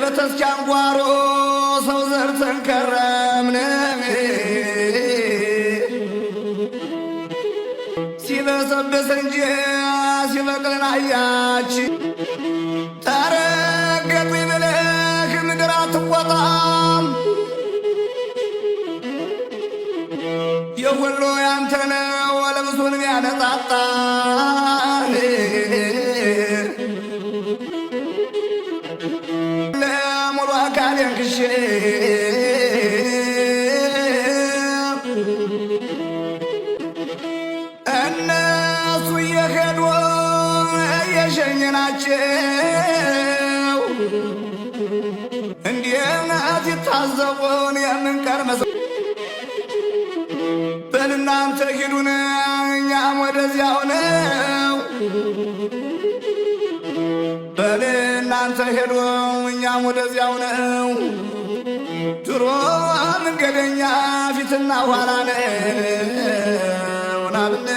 በተስኪያን ጓሮ ሰው ዘርተን ከረምን ሲበሰብስ እንጂ ሲበቅልን አያችን ተረገጥ ብለህ ምድር አትቆጣም የወሎ ያንተ ነው ለብሱን ያነጣጣ ለሙሉ አካል ያንክሽ እነሱ እየሄዱ እየሸኘናቸው እንዲህነት ይታዘቡን የምንቀር በልናንተ ሂዱን እኛም ወደዚያው ነው በልናንተ ሄዱ እኛም ወደዚያው ነው ድሮ መንገደኛ ፊትና ኋላ ነው ናብነ